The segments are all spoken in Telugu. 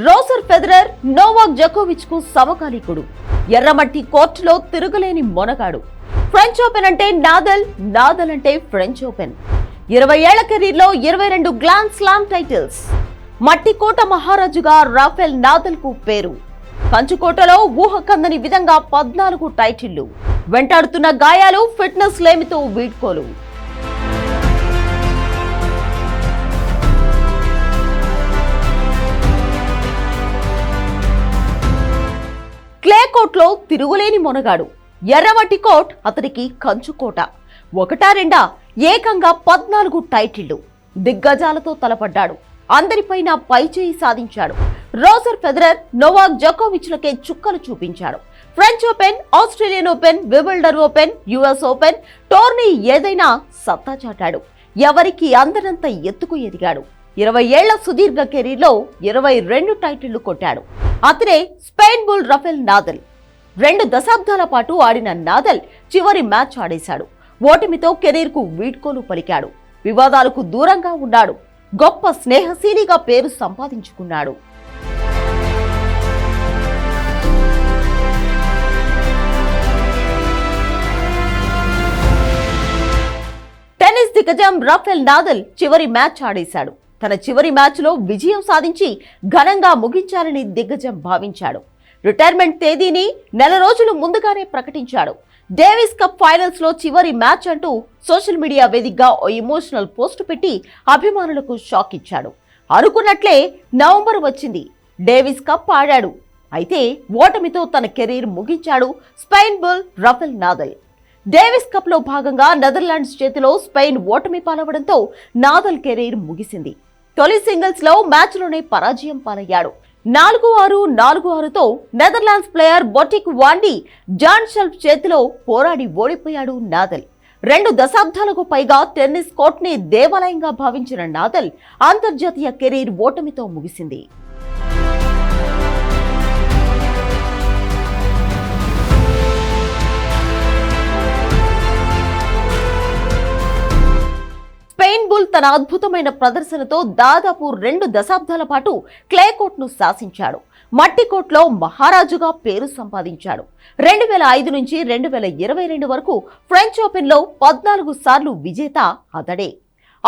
రోజర్ ఫెదరర్ నోవాక్ జోకోవిచ్ కు సమకాలీకుడు. ఎర్రమట్టి కోర్టులో తిరుగులేని మొనగాడు. ఫ్రెంచ్ ఓపెన్ అంటే నాదల్, నాదల్ అంటే ఫ్రెంచ్ ఓపెన్. 20 ఏళ్ల కెరీర్లో 22 గ్రాండ్ స్లామ్ టైటిల్స్. మట్టి కోట మహారాజుగా రాఫెల్ నాదల్ కు పేరు. కంచుకోటలో ఊహ కందని విధంగా 14 టైటిళ్లు. వెంటాడుతున్న గాయాలు, ఫిట్నెస్ లేమితో వీడ్కోలు. క్లే కోర్టులో తిరుగులేని మొనగాడు. ఎర్రమట్టి కోట్ అతనికి కంచుకోట. ఒకటా రెండా ఏకంగా 14 టైటిళ్లు. దిగ్గజాలతో తలపడ్డాడు. అందరిపైన పైచేయి సాధించాడు. రోజర్ ఫెదరర్ నోవాక్ జోకోవిచ్లకే చుక్కలు చూపించాడు. French open, Australian open, Wimbledon open, US open tourney ఏదైనా సత్తా చాటాడు. ఎవరికి అందనంత ఎత్తుకు ఎదిగాడు. 20 ఏళ్ల సుదీర్ఘ కెరీర్లో 22 టైటిళ్లు కొట్టాడు. అతనే స్పెయిన్ బుల్ రఫెల్ నాదల్. 2 దశాబ్దాల పాటు ఆడిన నాదల్ చివరి మ్యాచ్ ఆడేశాడు. ఓటమితో కెరీర్కు వీడ్కోలు పలికాడు. వివాదాలకు దూరంగా ఉన్నాడు. గొప్ప స్నేహశీలిగా పేరు సంపాదించుకున్నాడు. టెన్నిస్ దిగ్గజం రాఫెల్ నాదల్ చివరి మ్యాచ్ ఆడేశాడు. తన చివరి మ్యాచ్లో విజయం సాధించి ఘనంగా ముగించాలని దిగ్గజం భావించాడు. రిటైర్మెంట్ తేదీని నెల రోజులు ముందుగానే ప్రకటించాడు. డేవిస్ కప్ ఫైనల్స్ లో చివరి మ్యాచ్ అంటూ సోషల్ మీడియా వేదికగా ఓ ఎమోషనల్ పోస్ట్ పెట్టి అభిమానులకు షాక్ ఇచ్చాడు. అనుకున్నట్లే నవంబర్ వచ్చింది. డేవిస్ కప్ ఆడాడు. అయితే ఓటమితో తన కెరీర్ ముగించాడు Spain bull Rafael Nadal. Davis cup లో భాగంగా నెదర్లాండ్స్ చేతిలో స్పెయిన్ ఓటమి పాలవడంతో నాదల్ కెరీర్ ముగిసింది. తొలి సింగిల్స్ లో మ్యాచ్ లోనే పరాజయం పాలయ్యాడు. 4-6, 4-6తో Netherlands player Botic van de Zandschulp చేతిలో పోరాడి ఓడిపోయాడు నాదల్. 2 దశాబ్దాలకు పైగా టెన్నిస్ కోర్ట్ ని దేవాలయంగా భావించిన నాదల్ అంతర్జాతీయ కెరీర్ ఓటమితో ముగిసింది. స్పెయిన్ బుల్ తన అద్భుతమైన ప్రదర్శనతో దాదాపు 2 దశాబ్దాల పాటు క్లే కోర్టును శాసించాడు. మట్టి కోర్టులో మహారాజుగా పేరు సంపాదించాడు. 2005 నుంచి 2022 వరకు ఫ్రెంచ్ ఓపెన్ లో 14 సార్లు విజేత అతడే.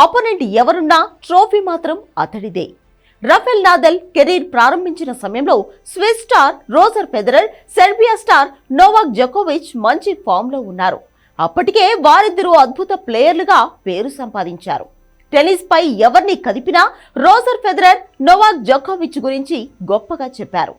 అపోనెంట్ ఎవరున్నా ట్రోఫీ మాత్రం అతడిదే. రఫెల్ నాదల్ కెరీర్ ప్రారంభించిన సమయంలో Swiss star Roger Federer, Serbia star Novak జోకోవిచ్ మంచి ఫామ్ లో ఉన్నారు. అప్పటికే వారిద్దరూ అద్భుత ప్లేయర్లుగా పేరు సంపాదించారు. టెన్నిస్ పై ఎవరిని కదిపినా రోజర్ ఫెదరర్, నోవాక్ జోకోవిచ్ గురించి గొప్పగా చెప్పారు.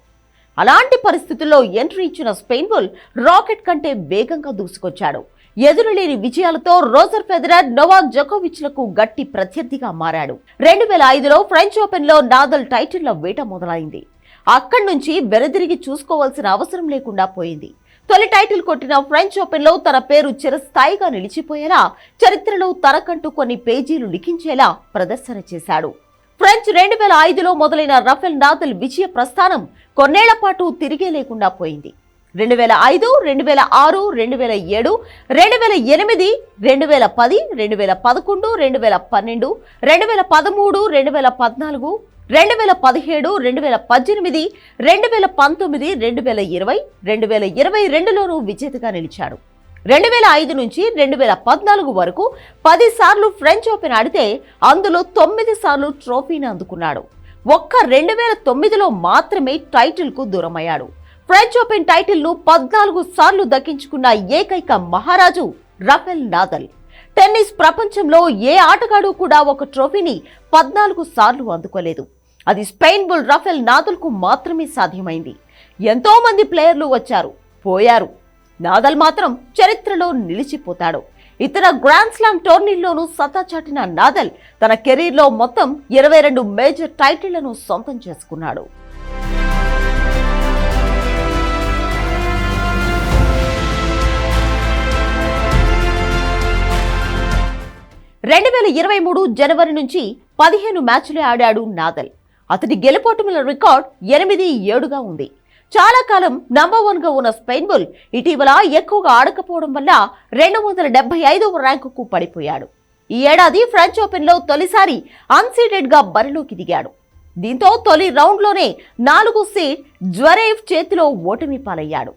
అలాంటి పరిస్థితుల్లో ఎంట్రీ ఇచ్చిన స్పెయిన్ బుల్ రాకెట్ కంటే వేగంగా దూసుకొచ్చాడు. ఎదురులేని విజయాలతో రోజర్ ఫెదరర్, నోవాక్ జోకోవిచ్లకు గట్టి ప్రత్యర్థిగా మారాడు. 2005లో ఫ్రెంచ్ ఓపెన్ లో నాదల్ టైటిళ్ల వేట మొదలైంది. అక్కడి నుంచి వెనుదిరిగి చూసుకోవాల్సిన అవసరం లేకుండా పోయింది. తొలి టైటిల్ కొట్టిన ఫ్రెంచ్ ఓపెన్ లో తన పేరు చిరస్థాయిగా నిలిచిపోయేలా, చరిత్రలో తనకంటూ కొన్ని పేజీలు లిఖించేలా ప్రదర్శన చేశాడు. ఫ్రెంచ్ 2005లో మొదలైన రఫెల్ నాదల్ విజయ ప్రస్థానం కొన్నేళ్ల పాటు తిరిగే లేకుండా పోయింది. 2005, 2006, 2007, 2008, 2010, 2011, 2012, 2013, 2014, 2017, 2018, 2019, 2020, 2022లోనూ విజేతగా నిలిచాడు. 2005 నుంచి 2014 వరకు 10 సార్లు ఫ్రెంచ్ ఓపెన్ ఆడితే అందులో 9 సార్లు ట్రోఫీని అందుకున్నాడు. ఒక్క 2009లో మాత్రమే టైటిల్ కు దూరమయ్యాడు. ఫ్రెంచ్ ఓపెన్ టైటిల్ ను 14 సార్లు దక్కించుకున్న ఏకైక మహారాజు రఫెల్ నాదల్. టెన్నిస్ ప్రపంచంలో ఏ ఆటగాడు కూడా ఒక ట్రోఫీని 14 సార్లు అందుకోలేదు. అది స్పెయిన్ బుల్ రఫెల్ నాదల్ కు మాత్రమే సాధ్యమైంది. ఎంతో మంది ప్లేయర్లు వచ్చారు, పోయారు. నాదల్ మాత్రం చరిత్రలో నిలిచిపోతాడు. ఇతర గ్రాండ్ స్లామ్ టోర్నీల్లోనూ సత్తా చాటిన నాదల్ తన కెరీర్లో మొత్తం 22 మేజర్ టైటిళ్లను సొంతం చేసుకున్నాడు. 2023 జనవరి నుంచి 15 మ్యాచ్లే ఆడాడు నాదల్. అతడి గెలుపోటముల రికార్డ్ 8-7గా ఉంది. చాలా కాలం నంబర్ 1గా ఉన్న స్పెయిన్ బుల్ ఇటీవల ఎక్కువగా ఆడకపోవడం వల్ల 275వ ర్యాంకుకు పడిపోయాడు. ఈ ఏడాది ఫ్రెంచ్ ఓపెన్ లో తొలిసారి అన్సీడెడ్ గా బరిలోకి దిగాడు. దీంతో తొలి రౌండ్లోనే 4 సీడ్ జ్వరేవ్ చేతిలో ఓటమి పాలయ్యాడు.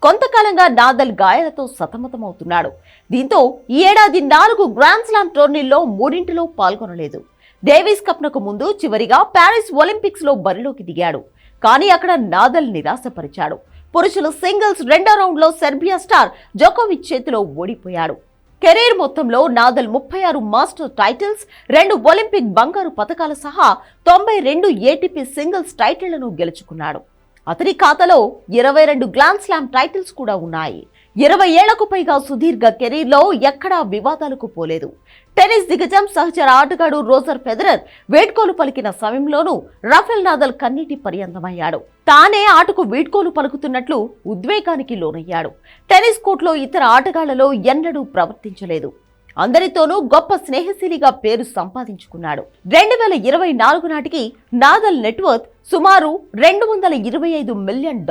కొంతకాలంగా నాదల్ గాయాలతో సతమతమవుతున్నాడు. దీంతో ఈ ఏడాది 4 గ్రాండ్ స్లామ్ టోర్నీల్లో 3 పాల్గొనలేదు. డేవిస్ కప్నకు ముందు చివరిగా ప్యారిస్ ఒలింపిక్స్ లో బరిలోకి దిగాడు. కానీ అక్కడ నాదల్ నిరాశపరిచాడు. పురుషుల సింగిల్స్ రెండో రౌండ్లో సెర్బియా స్టార్ జోకోవిచ్ చేతిలో ఓడిపోయాడు. కెరీర్ మొత్తంలో నాదల్ 36 మాస్టర్ టైటిల్స్, 2 ఒలింపిక్ బంగారు పతకాల సహా 92 ఏటీపీ సింగిల్స్ టైటిళ్లను గెలుచుకున్నాడు. అతని ఖాతాలో 22 గ్రాండ్ స్లామ్ టైటిల్స్ కూడా ఉన్నాయి. 20 ఏళ్లకు పైగా సుదీర్ఘ కెరీర్లో ఎక్కడా వివాదాలకు పోలేదు. టెన్నిస్ దిగ్గజం సహచర ఆటగాడు రోజర్ ఫెదరర్ వీడ్కోలు పలికిన సమయంలోనూ రాఫెల్ నాదల్ కన్నీటి పర్యంతమయ్యాడు. తానే ఆటకు వీడ్కోలు పలుకుతున్నట్లు ఉద్వేగానికి లోనయ్యాడు. టెన్నిస్ కోర్టులో ఇతర ఆటగాళ్లలో ఎన్నడూ ప్రవర్తించలేదు. అందరితోనూ గొప్ప స్నేహశీలిగా పేరు సంపాదించుకున్నాడు. 2024 నాటికి నాదల్ నెట్వర్త్ సుమారు $225 మిలియన్.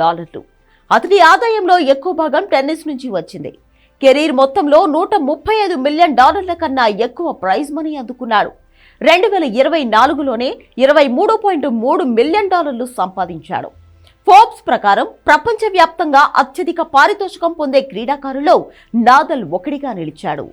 అతడి ఆదాయంలో ఎక్కువ భాగం టెన్నిస్ నుంచి వచ్చింది. కెరీర్ మొత్తంలో $135 మిలియన్ కన్నా ఎక్కువ ప్రైజ్ మనీ అందుకున్నాడు. 2024లోనే $23.3 మిలియన్ సంపాదించాడు. ఫోర్బ్స్ ప్రకారం ప్రపంచవ్యాప్తంగా అత్యధిక పారితోషికం పొందే క్రీడాకారుల్లో నాదల్ ఒకడిగా నిలిచాడు.